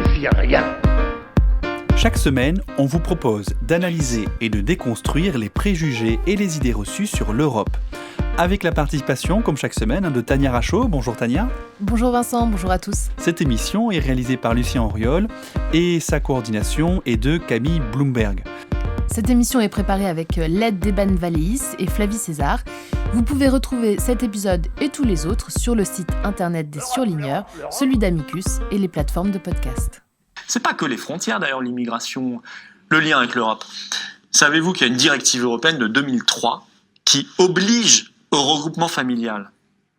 signifie rien. Chaque semaine, on vous propose d'analyser et de déconstruire les préjugés et les idées reçues sur l'Europe. Avec la participation, comme chaque semaine, de Tania Rachaud. Bonjour Tania. Bonjour Vincent, bonjour à tous. Cette émission est réalisée par Lucien Auriol et sa coordination est de Camille Bloomberg. Cette émission est préparée avec l'aide d'Eban Valéis et Flavie César. Vous pouvez retrouver cet épisode et tous les autres sur le site internet des Surligneurs, celui d'Amicus et les plateformes de podcast. C'est pas que les frontières d'ailleurs, l'immigration, le lien avec l'Europe. Savez-vous qu'il y a une directive européenne de 2003 qui oblige au regroupement familial?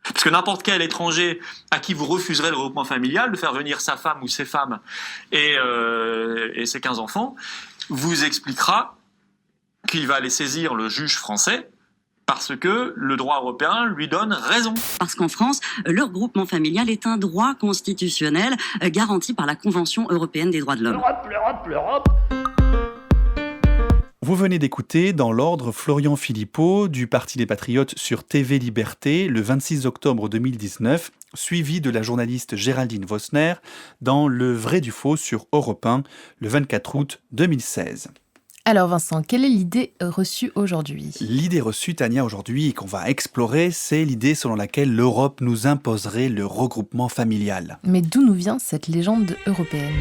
Parce que n'importe quel étranger à qui vous refuserez le regroupement familial, de faire venir sa femme ou ses femmes et ses 15 enfants, vous expliquera qu'il va aller saisir le juge français parce que le droit européen lui donne raison. Parce qu'en France, le regroupement familial est un droit constitutionnel garanti par la Convention européenne des droits de l'homme. L'Europe. Vous venez d'écouter dans l'ordre Florian Philippot du Parti des Patriotes sur TV Liberté le 26 octobre 2019, suivi de la journaliste Géraldine Vosner dans Le Vrai du Faux sur Europe 1 le 24 août 2016. Alors Vincent, quelle est l'idée reçue aujourd'hui ? L'idée reçue, Tania, aujourd'hui et qu'on va explorer, c'est l'idée selon laquelle l'Europe nous imposerait le regroupement familial. Mais d'où nous vient cette légende européenne ?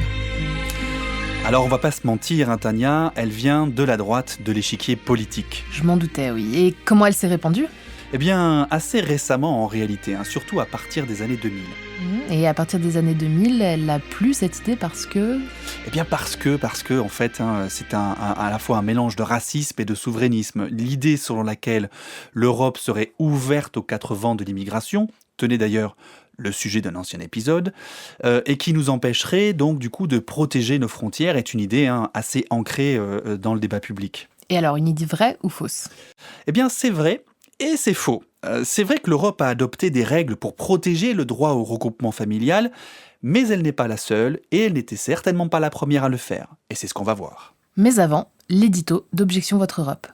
Alors on va pas se mentir, Tania, elle vient de la droite de l'échiquier politique. Je m'en doutais, oui. Et comment elle s'est répandue ? Eh bien, assez récemment en réalité, surtout à partir des années 2000. Et à partir des années 2000, elle a plu cette idée parce que... Eh bien parce que en fait, c'est à la fois un mélange de racisme et de souverainisme. L'idée selon laquelle l'Europe serait ouverte aux quatre vents de l'immigration, tenait d'ailleurs le sujet d'un ancien épisode, et qui nous empêcherait donc du coup de protéger nos frontières, est une idée assez ancrée dans le débat public. Et alors, une idée vraie ou fausse ? Eh bien c'est vrai et c'est faux. C'est vrai que l'Europe a adopté des règles pour protéger le droit au regroupement familial, mais elle n'est pas la seule et elle n'était certainement pas la première à le faire. Et c'est ce qu'on va voir. Mais avant, l'édito d'Objection Votre Europe.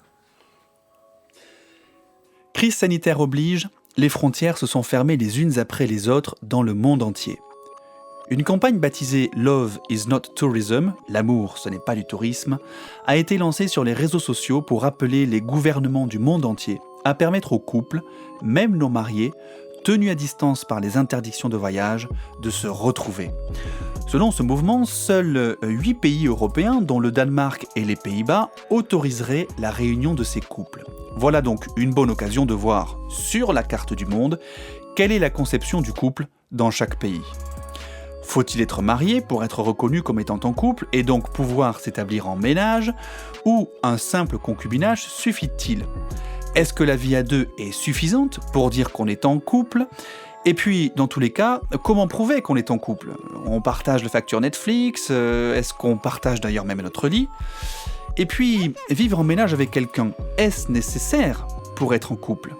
Crise sanitaire oblige, les frontières se sont fermées les unes après les autres dans le monde entier. Une campagne baptisée « Love is not tourism », l'amour ce n'est pas du tourisme, a été lancée sur les réseaux sociaux pour appeler les gouvernements du monde entier à permettre aux couples, même non mariés, tenus à distance par les interdictions de voyage, de se retrouver. Selon ce mouvement, seuls 8 pays européens, dont le Danemark et les Pays-Bas, autoriseraient la réunion de ces couples. Voilà donc une bonne occasion de voir, sur la carte du monde, quelle est la conception du couple dans chaque pays. Faut-il être marié pour être reconnu comme étant en couple et donc pouvoir s'établir en ménage, ou un simple concubinage suffit-il ? Est-ce que la vie à deux est suffisante pour dire qu'on est en couple ? Et puis, dans tous les cas, comment prouver qu'on est en couple ? On partage la facture Netflix ? Est-ce qu'on partage d'ailleurs même notre lit ? Et puis, vivre en ménage avec quelqu'un, est-ce nécessaire pour être en couple ?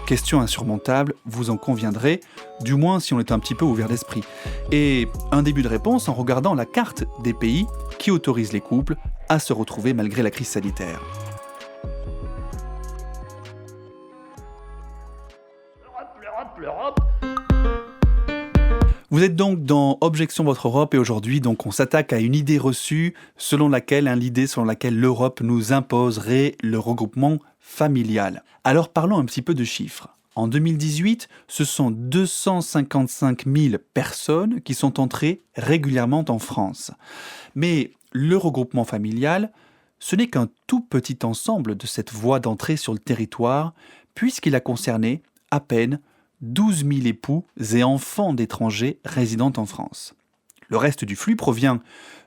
Question insurmontable, vous en conviendrez, du moins si on est un petit peu ouvert d'esprit. Et un début de réponse en regardant la carte des pays qui autorisent les couples à se retrouver malgré la crise sanitaire. L'Europe. Vous êtes donc dans Objection Votre Europe et aujourd'hui donc on s'attaque à une idée reçue selon laquelle l'Europe nous imposerait le regroupement familial. Alors parlons un petit peu de chiffres. En 2018, ce sont 255 000 personnes qui sont entrées régulièrement en France. Mais le regroupement familial, ce n'est qu'un tout petit ensemble de cette voie d'entrée sur le territoire, puisqu'il a concerné à peine 12 000 époux et enfants d'étrangers résidant en France. Le reste du flux provient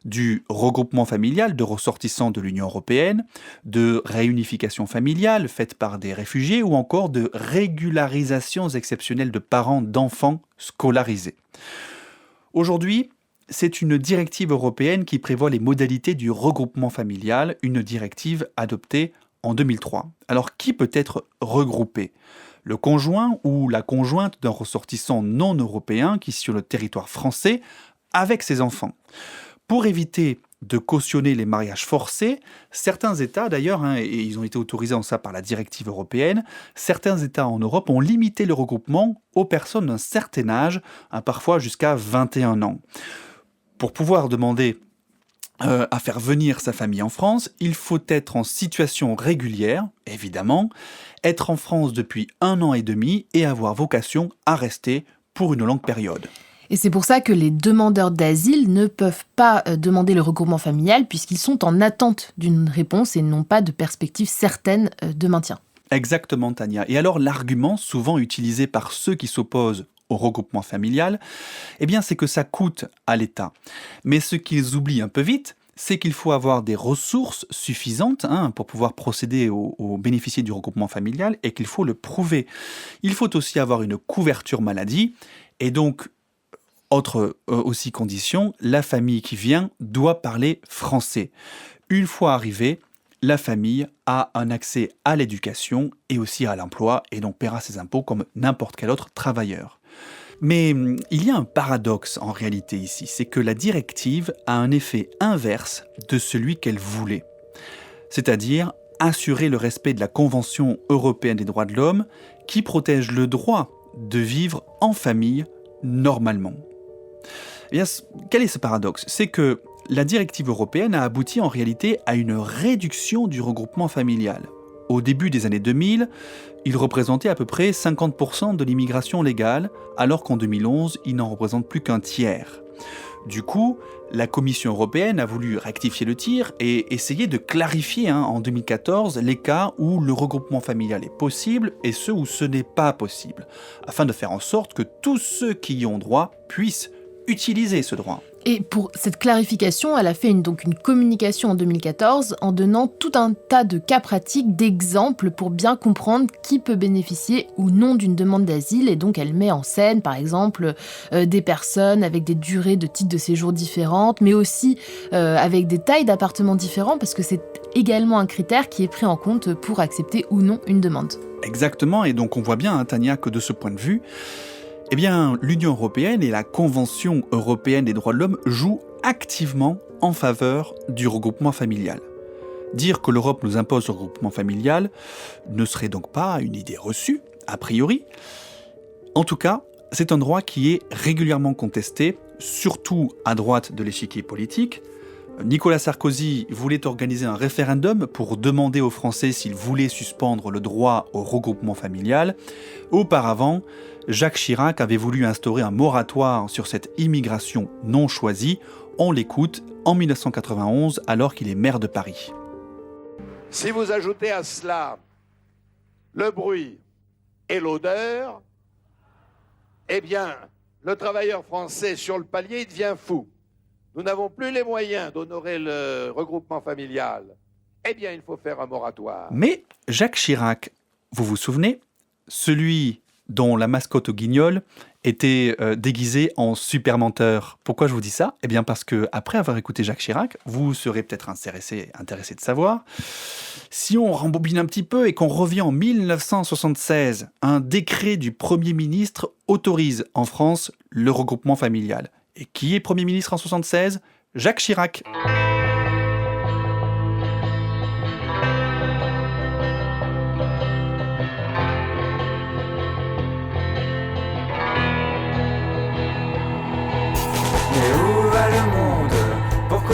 du regroupement familial de ressortissants de l'Union européenne, de réunification familiale faite par des réfugiés ou encore de régularisations exceptionnelles de parents d'enfants scolarisés. Aujourd'hui, c'est une directive européenne qui prévoit les modalités du regroupement familial, une directive adoptée en 2003. Alors qui peut être regroupé ? Le conjoint ou la conjointe d'un ressortissant non européen qui est sur le territoire français avec ses enfants. Pour éviter de cautionner les mariages forcés, certains États d'ailleurs, et ils ont été autorisés en ça par la directive européenne, certains États en Europe ont limité le regroupement aux personnes d'un certain âge, parfois jusqu'à 21 ans. pour pouvoir demander à faire venir sa famille en France, il faut être en situation régulière, évidemment, être en France depuis 1 an et demi et avoir vocation à rester pour une longue période. Et c'est pour ça que les demandeurs d'asile ne peuvent pas demander le regroupement familial puisqu'ils sont en attente d'une réponse et n'ont pas de perspective certaine de maintien. Exactement, Tania. Et alors, l'argument souvent utilisé par ceux qui s'opposent au regroupement familial, eh bien, c'est que ça coûte à l'État. Mais ce qu'ils oublient un peu vite, c'est qu'il faut avoir des ressources suffisantes pour pouvoir procéder au bénéficier du regroupement familial et qu'il faut le prouver. Il faut aussi avoir une couverture maladie et donc, autre aussi condition, la famille qui vient doit parler français. Une fois arrivée, la famille a un accès à l'éducation et aussi à l'emploi et donc paiera ses impôts comme n'importe quel autre travailleur. Mais il y a un paradoxe en réalité ici, c'est que la directive a un effet inverse de celui qu'elle voulait. C'est-à-dire assurer le respect de la Convention européenne des droits de l'homme qui protège le droit de vivre en famille normalement. Eh bien, quel est ce paradoxe ? C'est que la directive européenne a abouti en réalité à une réduction du regroupement familial. Au début des années 2000, il représentait à peu près 50% de l'immigration légale, alors qu'en 2011, il n'en représente plus qu'un tiers. Du coup, la Commission européenne a voulu rectifier le tir et essayer de clarifier en 2014 les cas où le regroupement familial est possible et ceux où ce n'est pas possible, afin de faire en sorte que tous ceux qui y ont droit puissent utiliser ce droit. Et pour cette clarification, elle a fait une communication en 2014 en donnant tout un tas de cas pratiques, d'exemples pour bien comprendre qui peut bénéficier ou non d'une demande d'asile. Et donc elle met en scène, par exemple, des personnes avec des durées de titres de séjour différentes, mais aussi avec des tailles d'appartements différents, parce que c'est également un critère qui est pris en compte pour accepter ou non une demande. Exactement, et donc on voit bien, Tania, que de ce point de vue, eh bien, l'Union européenne et la Convention européenne des droits de l'homme jouent activement en faveur du regroupement familial. Dire que l'Europe nous impose le regroupement familial ne serait donc pas une idée reçue, a priori. En tout cas, c'est un droit qui est régulièrement contesté, surtout à droite de l'échiquier politique. Nicolas Sarkozy voulait organiser un référendum pour demander aux Français s'ils voulaient suspendre le droit au regroupement familial. Auparavant, Jacques Chirac avait voulu instaurer un moratoire sur cette immigration non choisie. On l'écoute en 1991 alors qu'il est maire de Paris. Si vous ajoutez à cela le bruit et l'odeur, eh bien, le travailleur français sur le palier devient fou. Nous n'avons plus les moyens d'honorer le regroupement familial. Eh bien, il faut faire un moratoire. Mais Jacques Chirac, vous vous souvenez, celui dont la mascotte au Guignol était déguisé en super menteur. Pourquoi je vous dis ça ? Eh bien parce que après avoir écouté Jacques Chirac, vous serez peut-être intéressé de savoir. Si on rembobine un petit peu et qu'on revient en 1976, un décret du Premier ministre autorise en France le regroupement familial. Et qui est Premier ministre en 1976 ? Jacques Chirac.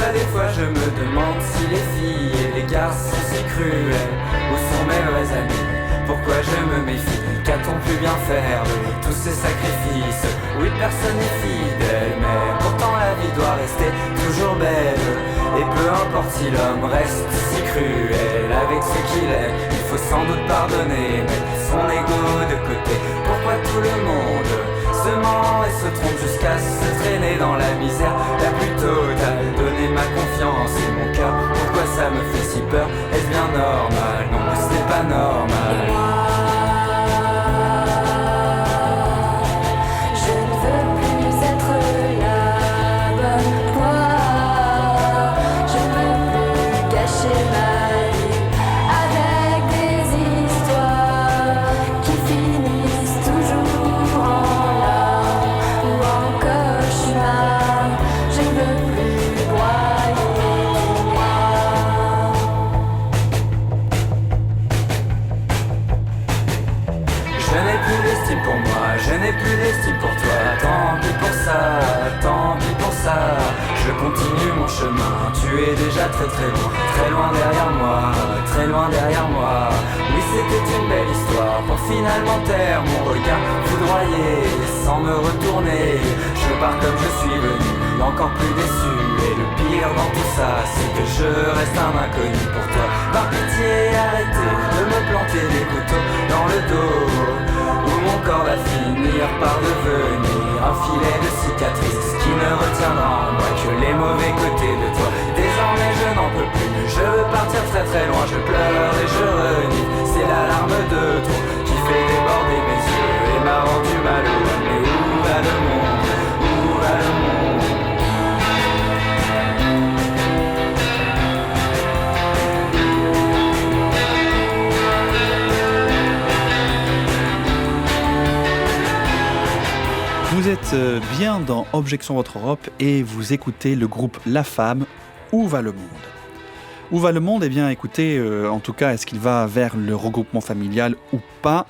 Des fois je me demande si les filles et les garçons sont si cruels ou sont mes vrais amis. Pourquoi je me méfie? Qu'a-t-on pu bien faire de tous ces sacrifices? Oui, personne n'est fidèle, mais pourtant la vie doit rester toujours belle. Et peu importe si l'homme reste si cruel avec ce qu'il est, il faut sans doute pardonner, mettre son ego de côté. Pourquoi tout le monde se ment et se trompe jusqu'à se traîner dans la misère la plus totale? Donner ma confiance et mon cœur, pourquoi ça me fait si peur? Est-ce bien normal? Non, ce n'est pas normal. Je ne veux plus Je continue mon chemin, tu es déjà très loin derrière moi, très loin derrière moi. Oui, c'était une belle histoire pour finalement taire mon regard foudroyé, sans me retourner. Je pars comme je suis venu, encore plus déçu. Et le pire dans tout ça, c'est que je reste un inconnu pour toi. Par pitié, arrêtez de me planter des couteaux dans le dos, où mon corps va finir par devenir un filet de cicatrices, ce qui ne retiendra en moi que les mauvais côtés de toi. Désormais je n'en peux plus, je veux partir très loin. Je pleure et je renie, c'est l'alarme de trop qui fait déborder mes yeux et m'a rendu malheureux. Mais où va le monde? Où va le monde? Vous êtes bien dans Objection Votre Europe et vous écoutez le groupe La Femme, Où va le monde ? Où va le monde ? Eh bien écoutez, en tout cas, est-ce qu'il va vers le regroupement familial ou pas ?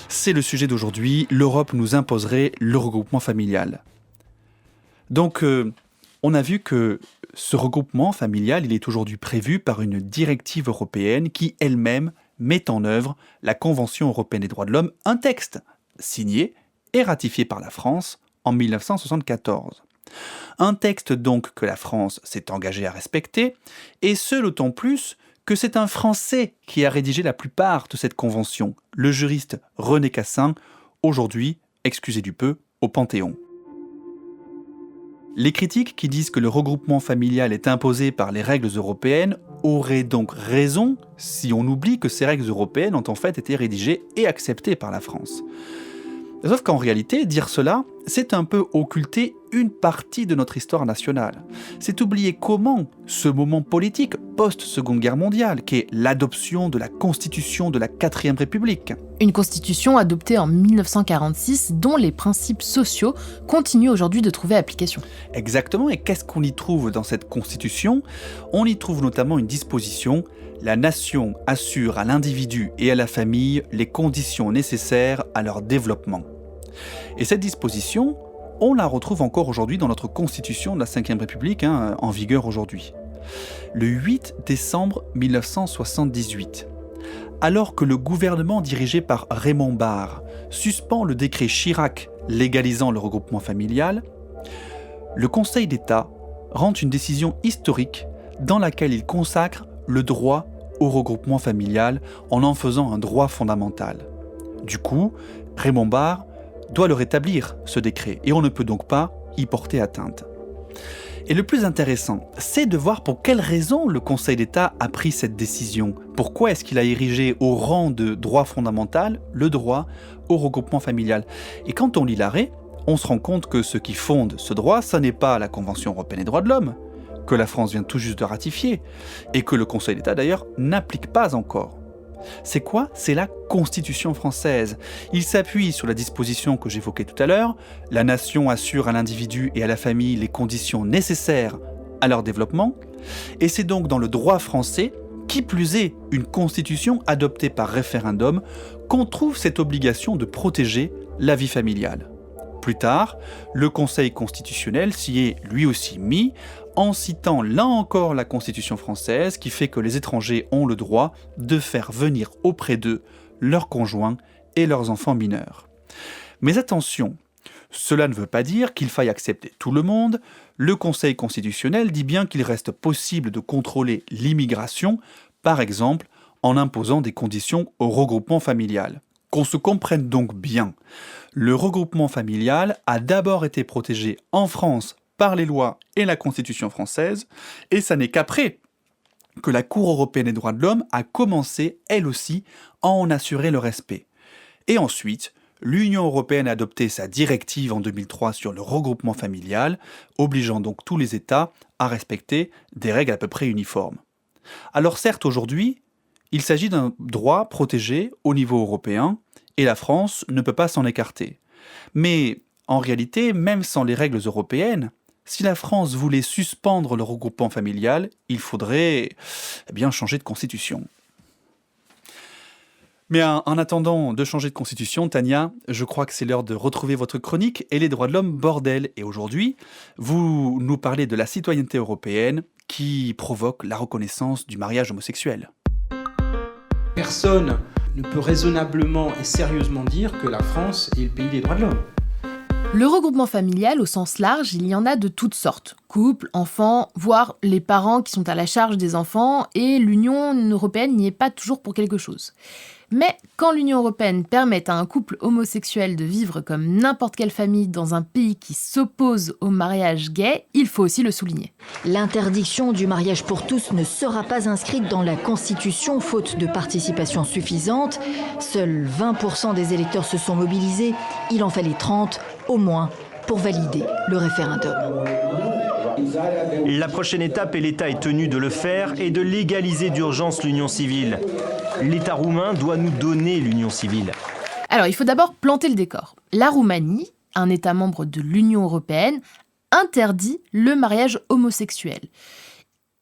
C'est le sujet d'aujourd'hui. L'Europe nous imposerait le regroupement familial. Donc, on a vu que ce regroupement familial, il est aujourd'hui prévu par une directive européenne qui elle-même met en œuvre la Convention européenne des droits de l'homme, un texte signé et ratifié par la France en 1974. Un texte donc que la France s'est engagée à respecter, et ce d'autant plus que c'est un Français qui a rédigé la plupart de cette convention, le juriste René Cassin, aujourd'hui, excusez du peu, au Panthéon. Les critiques qui disent que le regroupement familial est imposé par les règles européennes auraient donc raison si on oublie que ces règles européennes ont en fait été rédigées et acceptées par la France. Sauf qu'en réalité, dire cela, c'est un peu occulter une partie de notre histoire nationale. C'est oublier comment ce moment politique post-Seconde Guerre mondiale, qu'est l'adoption de la Constitution de la 4e République. Une constitution adoptée en 1946 dont les principes sociaux continuent aujourd'hui de trouver application. Exactement, et qu'est-ce qu'on y trouve dans cette Constitution ? On y trouve notamment une disposition: la nation assure à l'individu et à la famille les conditions nécessaires à leur développement. Et cette disposition, on la retrouve encore aujourd'hui dans notre Constitution de la 5e République, en vigueur aujourd'hui. Le 8 décembre 1978, alors que le gouvernement dirigé par Raymond Barre suspend le décret Chirac légalisant le regroupement familial, le Conseil d'État rend une décision historique dans laquelle il consacre le droit au regroupement familial en faisant un droit fondamental. Du coup, Raymond Barre doit le rétablir, ce décret, et on ne peut donc pas y porter atteinte. Et le plus intéressant, c'est de voir pour quelles raisons le Conseil d'État a pris cette décision. Pourquoi est-ce qu'il a érigé au rang de droit fondamental le droit au regroupement familial ? Et quand on lit l'arrêt, on se rend compte que ce qui fonde ce droit, ce n'est pas la Convention européenne des droits de l'homme, que la France vient tout juste de ratifier, et que le Conseil d'État d'ailleurs n'applique pas encore. C'est quoi ? C'est la Constitution française. Il s'appuie sur la disposition que j'évoquais tout à l'heure: la nation assure à l'individu et à la famille les conditions nécessaires à leur développement, et c'est donc dans le droit français, qui plus est une constitution adoptée par référendum, qu'on trouve cette obligation de protéger la vie familiale. Plus tard, le Conseil constitutionnel s'y est lui aussi mis, en citant là encore la Constitution française qui fait que les étrangers ont le droit de faire venir auprès d'eux leurs conjoints et leurs enfants mineurs. Mais attention, cela ne veut pas dire qu'il faille accepter tout le monde. Le Conseil constitutionnel dit bien qu'il reste possible de contrôler l'immigration, par exemple en imposant des conditions au regroupement familial. Qu'on se comprenne donc bien, le regroupement familial a d'abord été protégé en France par les lois et la Constitution française, et ça n'est qu'après que la Cour européenne des droits de l'homme a commencé, elle aussi, à en assurer le respect. Et ensuite, l'Union européenne a adopté sa directive en 2003 sur le regroupement familial, obligeant donc tous les États à respecter des règles à peu près uniformes. Alors certes, aujourd'hui, il s'agit d'un droit protégé au niveau européen, et la France ne peut pas s'en écarter. Mais en réalité, même sans les règles européennes, si la France voulait suspendre le regroupement familial, il faudrait changer de constitution. Mais en attendant de changer de constitution, Tania, je crois que c'est l'heure de retrouver votre chronique et les droits de l'homme, bordel. Et aujourd'hui, vous nous parlez de la citoyenneté européenne qui provoque la reconnaissance du mariage homosexuel. Personne ne peut raisonnablement et sérieusement dire que la France est le pays des droits de l'homme. Le regroupement familial au sens large, il y en a de toutes sortes. Couples, enfants, voire les parents qui sont à la charge des enfants, et l'Union européenne n'y est pas toujours pour quelque chose. Mais quand l'Union européenne permet à un couple homosexuel de vivre comme n'importe quelle famille dans un pays qui s'oppose au mariage gay, il faut aussi le souligner. L'interdiction du mariage pour tous ne sera pas inscrite dans la Constitution faute de participation suffisante. Seuls 20% des électeurs se sont mobilisés. Il en fallait 30 au moins pour valider le référendum. La prochaine étape, et l'État est tenu de le faire, est de légaliser d'urgence l'union civile. L'État roumain doit nous donner l'union civile. Alors, il faut d'abord planter le décor. La Roumanie, un État membre de l'Union européenne, interdit le mariage homosexuel.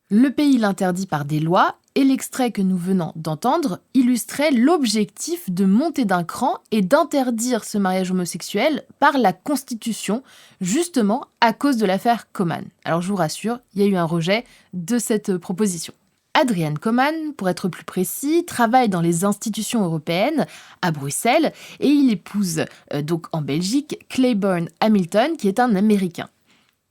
Le pays l'interdit par des lois, et l'extrait que nous venons d'entendre illustrait l'objectif de monter d'un cran et d'interdire ce mariage homosexuel par la Constitution, justement à cause de l'affaire Coman. Alors je vous rassure, il y a eu un rejet de cette proposition. Adrian Coman, pour être plus précis, travaille dans les institutions européennes à Bruxelles et il épouse donc en Belgique Claybourne Hamilton qui est un Américain.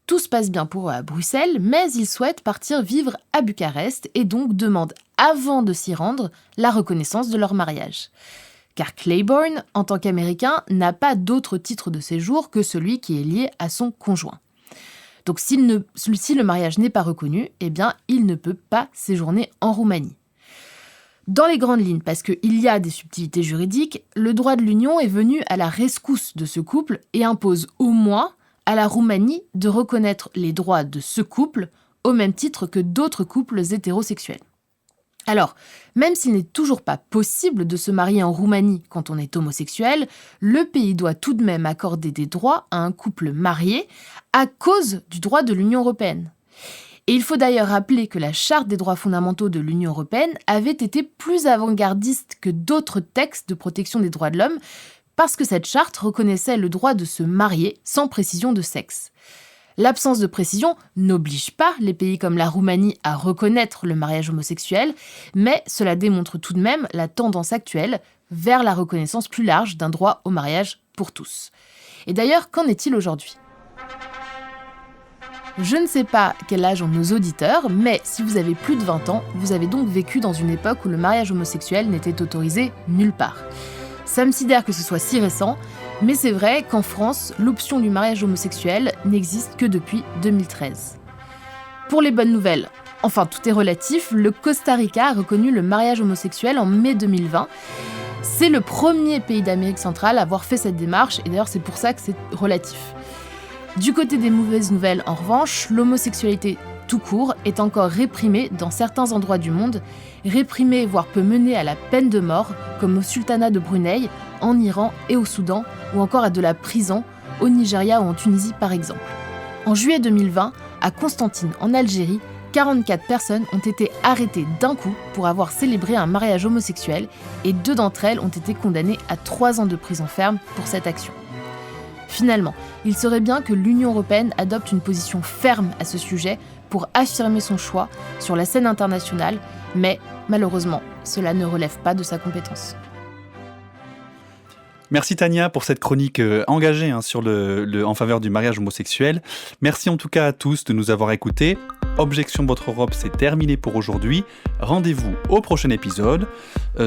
Tout se passe bien pour eux à Bruxelles, mais ils souhaitent partir vivre à Bucarest et donc demandent, avant de s'y rendre, la reconnaissance de leur mariage. Car Claybourne, en tant qu'Américain, n'a pas d'autre titre de séjour que celui qui est lié à son conjoint. Donc si le mariage n'est pas reconnu, eh bien, il ne peut pas séjourner en Roumanie. Dans les grandes lignes, parce qu'il y a des subtilités juridiques, le droit de l'Union est venu à la rescousse de ce couple et impose au moins à la Roumanie de reconnaître les droits de ce couple au même titre que d'autres couples hétérosexuels. Alors, même s'il n'est toujours pas possible de se marier en Roumanie quand on est homosexuel, le pays doit tout de même accorder des droits à un couple marié à cause du droit de l'Union européenne. Et il faut d'ailleurs rappeler que la Charte des droits fondamentaux de l'Union européenne avait été plus avant-gardiste que d'autres textes de protection des droits de l'homme, parce que cette charte reconnaissait le droit de se marier sans précision de sexe. L'absence de précision n'oblige pas les pays comme la Roumanie à reconnaître le mariage homosexuel, mais cela démontre tout de même la tendance actuelle vers la reconnaissance plus large d'un droit au mariage pour tous. Et d'ailleurs, qu'en est-il aujourd'hui ? Je ne sais pas quel âge ont nos auditeurs, mais si vous avez plus de 20 ans, vous avez donc vécu dans une époque où le mariage homosexuel n'était autorisé nulle part. Ça me sidère que ce soit si récent, mais c'est vrai qu'en France, l'option du mariage homosexuel n'existe que depuis 2013. Pour les bonnes nouvelles, enfin tout est relatif, le Costa Rica a reconnu le mariage homosexuel en mai 2020. C'est le premier pays d'Amérique centrale à avoir fait cette démarche, et d'ailleurs c'est pour ça que c'est relatif. Du côté des mauvaises nouvelles, en revanche, l'homosexualité tout court est encore réprimée dans certains endroits du monde, réprimée voire peut mener à la peine de mort, comme au sultanat de Brunei, en Iran et au Soudan, ou encore à de la prison, au Nigeria ou en Tunisie par exemple. En juillet 2020, à Constantine, en Algérie, 44 personnes ont été arrêtées d'un coup pour avoir célébré un mariage homosexuel et 2 d'entre elles ont été condamnées à 3 ans de prison ferme pour cette action. Finalement, il serait bien que l'Union européenne adopte une position ferme à ce sujet pour affirmer son choix sur la scène internationale, mais malheureusement, cela ne relève pas de sa compétence. Merci Tania pour cette chronique engagée sur en faveur du mariage homosexuel. Merci en tout cas à tous de nous avoir écoutés. Objection Votre Europe, c'est terminé pour aujourd'hui. Rendez-vous au prochain épisode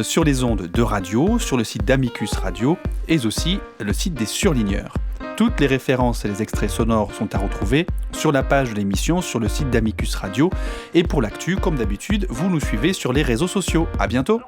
sur les ondes de radio, sur le site d'Amicus Radio et aussi le site des Surligneurs. Toutes les références et les extraits sonores sont à retrouver sur la page de l'émission sur le site d'Amicus Radio. Et pour l'actu, comme d'habitude, vous nous suivez sur les réseaux sociaux. À bientôt.